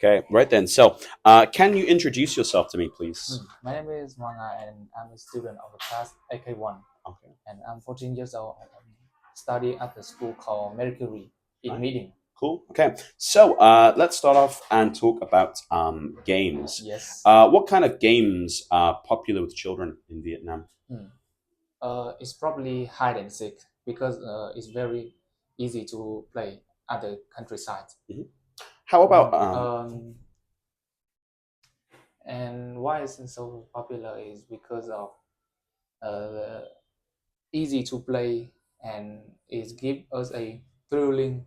Okay, right then. So, can you introduce yourself to me, please? My name is Hoàng and I'm a student of the class AK1 Okay. and I'm 14 years old and I'm studying at the school called VQ2 in Right. Meeting. Cool. Okay. So, let's start off and talk about games. Yes. What kind of games are popular with children in Vietnam? It's probably hide and seek because it's very easy to play at the countryside. Mhm. How about And why it's so popular is because of uh, easy to play and it gives us a thrilling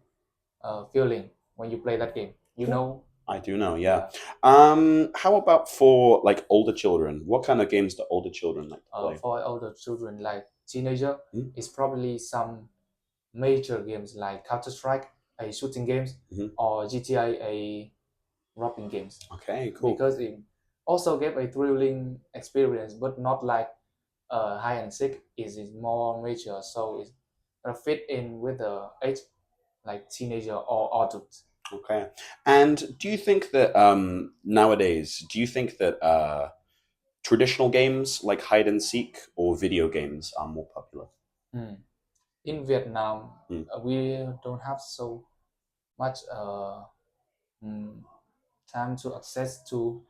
feeling when you play that game. You know, I do know, yeah. yeah. How about for like older children? What kind of games do older children like to play? For older children like teenager, Mhm. it's probably some major games like Counter Strike, a shooting games, Mhm. or GTA, a robbing games. Okay, cool. Because it also gave a thrilling experience, but not like hide and seek. It is more major, so it fit in with the age like teenager or adult. Okay. And do you think that nowadays, do you think that traditional games like hide and seek or video games are more popular? Mm. In Vietnam, Mm. we don't have so much mm, time to access to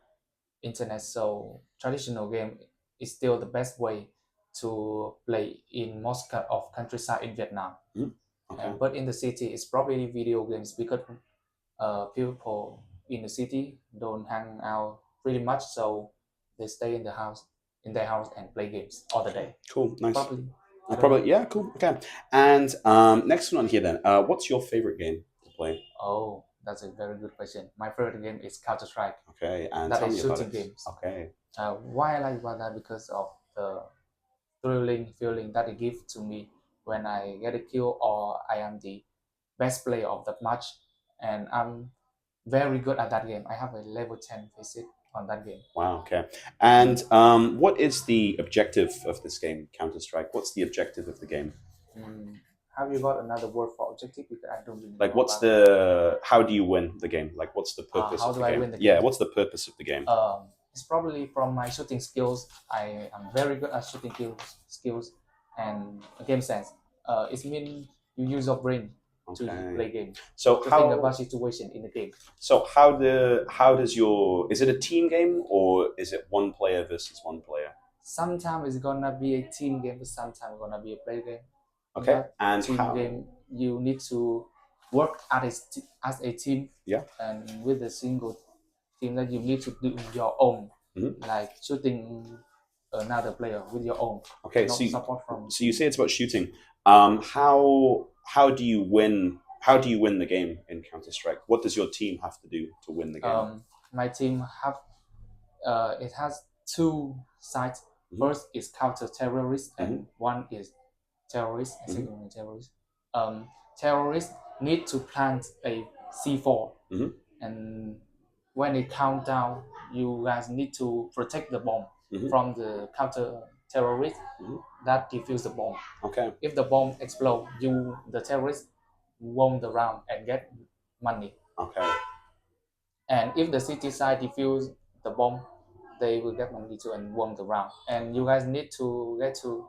internet, so traditional game is still the best way to play in most of countryside in Vietnam. Mm. Okay. But in the city, it's probably video games because people in the city don't hang out pretty much, so they stay in their house, and play games all the day. Cool. Nice. Probably. I don't Probably. know. Yeah. Cool. Okay. And next one on here then. What's your favorite game to play? Oh, that's a very good question. My favorite game is Counter Strike. Okay. And That tell is me about shooting it. games. Okay. Why I like about that because of the thrilling feeling that it gives to me when I get a kill or I am the best player of that match, and I'm very good at that game. I have a level 10 physique on that game. Wow. Okay. And what is the objective of this game, Counter Strike? What's the objective of the game? Mm, have you got another word for objective? Because I don't really Like, know what's about it. the? How do you win the game? Like, what's the purpose How of do the I game? win the Yeah. game? What's the purpose of the game? It's probably from my shooting skills. I am very good at shooting skills and game sense. It means you use your brain to play Okay. game, So to think how? about situation in the game. So how does your? Is it a team game or is it one player versus one player? Sometimes it's gonna be a team game, but sometimes it's gonna be a play game. In Okay. that And team how? game, you need to work as a team, Yeah. and with a single team that you need to do your own, Mhm. like shooting another player with your own, Okay. no support from So you team. say it's about shooting. How do you win? How do you win the game in Counter Strike? What does your team have to do to win the game? My team have it has two sides. Mhm. First is counter terrorist, Mhm. and one is terrorist. And Mhm. second one is terrorist. Terrorists need to plant a C4, Mhm. and when it count down, you guys need to protect the bomb Mhm. from the counter terrorist Mhm. that defuse the bomb. Okay. If the bomb explode, the terrorist won the round and get money. Okay. And if the city side defuse the bomb, they will get money too and won the round. And you guys need to get to,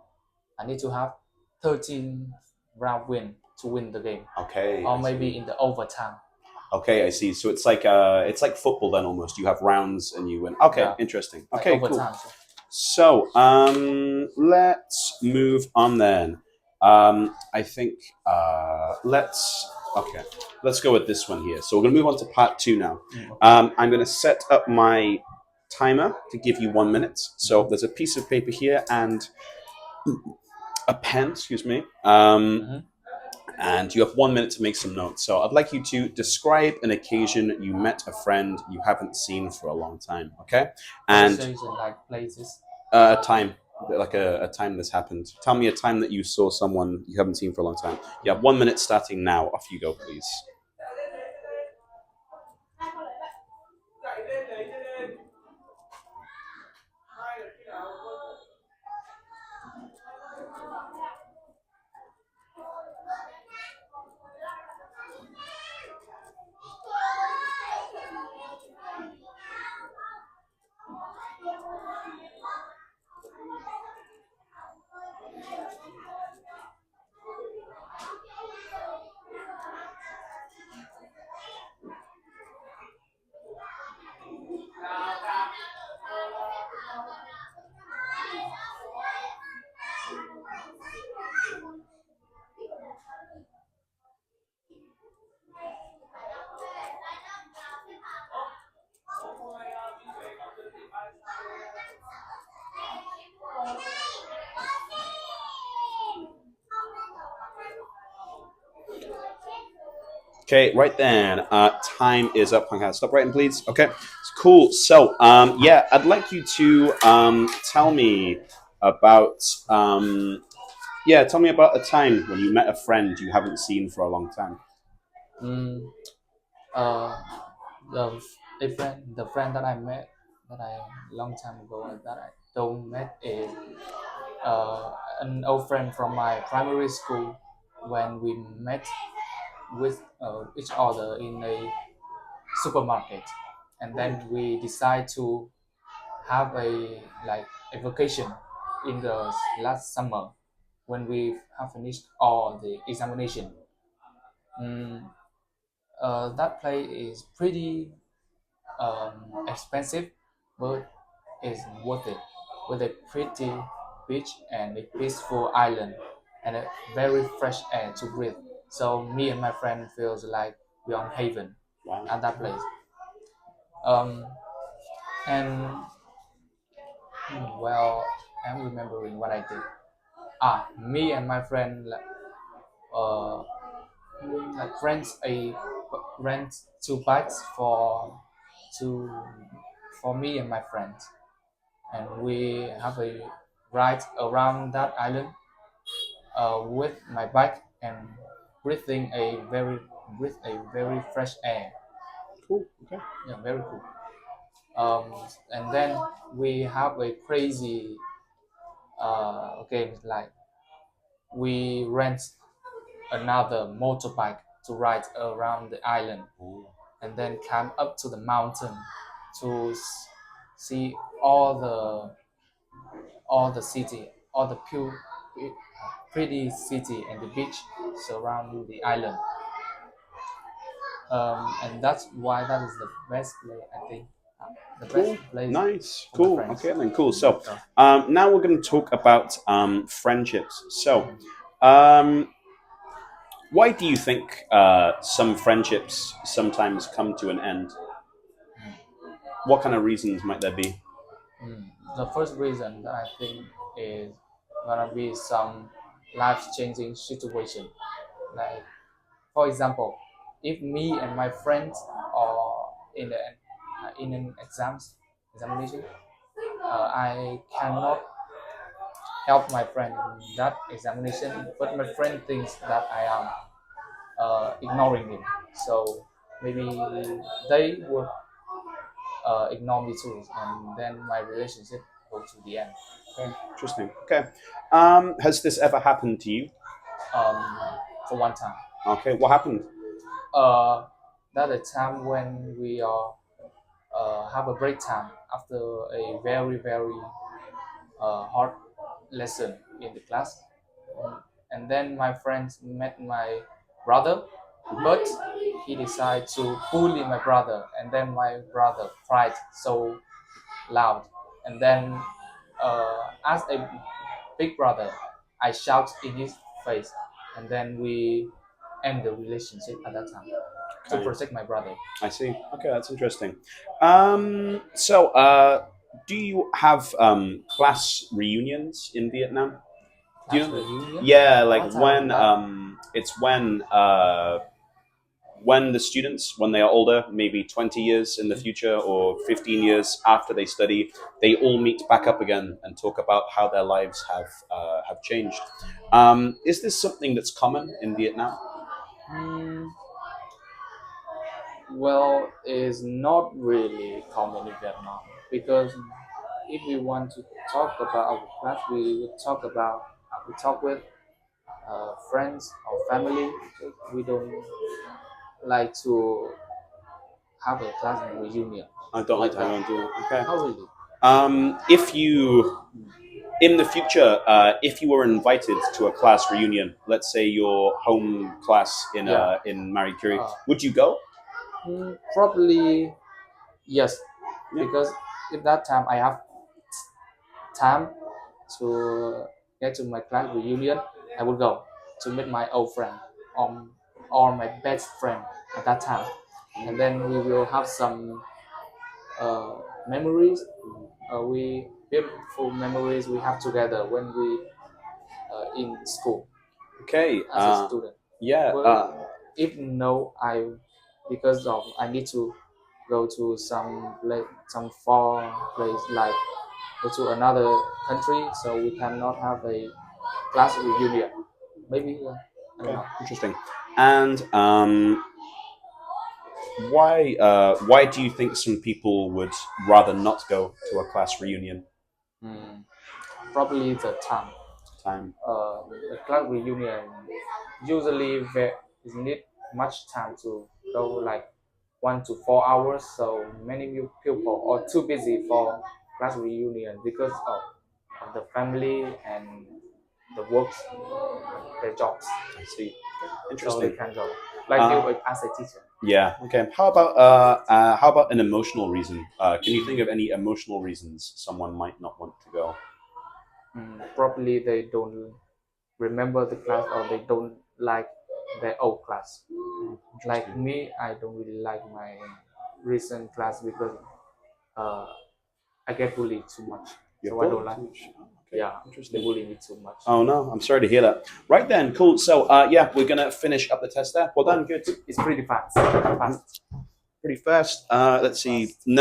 I need to have 13 round win to win the game, Okay. or I maybe see. in the overtime. Okay, I see. So it's like football then almost. You have rounds and you win. Okay, Yeah, interesting. like Okay, cool. overtime. So let's move on then. I think let's go with this one here. So we're gonna move on to part two now. Okay. I'm gonna set up my timer to give you 1 minute. So there's a piece of paper here and a pen. Excuse me. And you have 1 minute to make some notes. So I'd like you to describe an occasion you met a friend you haven't seen for a long time. Okay, and Like places. a time, like a time this happened. Tell me a time that you saw someone you haven't seen for a long time. You have 1 minute starting now. Off you go, please. Okay, right then. Time is up. Can I stop writing, please? Okay, cool. So, yeah, I'd like you to tell me about tell me about a time when you met a friend you haven't seen for a long time. Mm, uh, the the friend that I met that I long time ago that I don't met is an old friend from my primary school when we met with each other in a supermarket, and Oh, then we decide to have a vacation in the last summer when we have finished all the examination. Mm, that place is pretty expensive, but it's worth it with a pretty beach and a peaceful island and a very fresh air to breathe. So me and my friend feels like we're on haven wow. at that place. Um, and well, I'm remembering what I did. Me and my friend uh, rents a rent two bikes to for me and my friends, and we have a ride around that island with my bike and breathing a very breathe a very fresh air. Cool. Okay. Yeah, very cool. And then we have a crazy game like we rent another motorbike to ride around the island Oh, and then climb up to the mountain to see all the city, all the pretty city and the beach surrounding the island. And that's why that is the best place I think, the best cool. place Nice. for my Cool. friends. Okay, then cool. So, So, now we're going to talk about friendships. So, um, why do you think some friendships sometimes come to an end? What kind of reasons might there be? the first reason that I think is gonna be some life-changing situation. Like, for example, if me and my friends are in an examination, I cannot help my friend in that examination, but my friend thinks that I am ignoring him. So maybe they would ignore me too, and then my relationship goes to the end. Okay, interesting. Okay, has this ever happened to you? Um, for one time, Okay, what happened? uh, that a time when we are have a break time after a very hard lesson in the class. And then my friends met my brother, but he decided to bully my brother, and then my brother cried so loud. And then, as a big brother, I shout in his face, and then we end the relationship at that time to Okay, protect my brother. I see. Okay, that's interesting. So, do you have class reunions in Vietnam? Do you Class know? reunion? Yeah, like What type of that? it's when the students, when they are older, maybe 20 years in the future or 15 years after they study, they all meet back up again and talk about how their lives have changed. Is this something that's common in Vietnam? Hmm, well, it's not really common in Vietnam because if we want to talk about our class, we talk with friends or family. We don't like to have a class reunion I don't like like to hang that. on to it. Okay. Not really. If you in the future, if you were invited to a class reunion, let's say your home class Yeah. in Marie Curie, Uh, would you go? Probably yes, Yeah. because at that time I have time to get to my class reunion. I would go to meet my old friend um, or my best friend at that time, and then we will have some uh, memories. We beautiful memories we have together when we in school Okay. as a student. Yeah. Well, if no, I because of I need to go to some place, some far place like go to another country, so we cannot have a class reunion. Maybe I don't Okay, know. interesting. And why do you think some people would rather not go to a class reunion? Mm, Probably the time. Time. The class reunion usually is need much time to go like 1 to 4 hours. So many people are too busy for class reunion because of the family and the works, their jobs. I see. So they Interesting. can go. Like you Uh, as a teacher. yeah. Okay. How about an emotional reason? Can you think of any emotional reasons someone might not want to go? Probably they don't remember the class or they don't like their old class. Like Interesting. me, I don't really like my recent class because uh, I get bullied too much. You're So I don't bullied like. too much. Oh, okay. Yeah, they Interesting. bully me too much. Oh no, I'm sorry to hear that. Right then, cool. So yeah, we're gonna finish up the test there. Well done, good. It's pretty fast. Fast. Pretty fast. Let's see. Fast. No.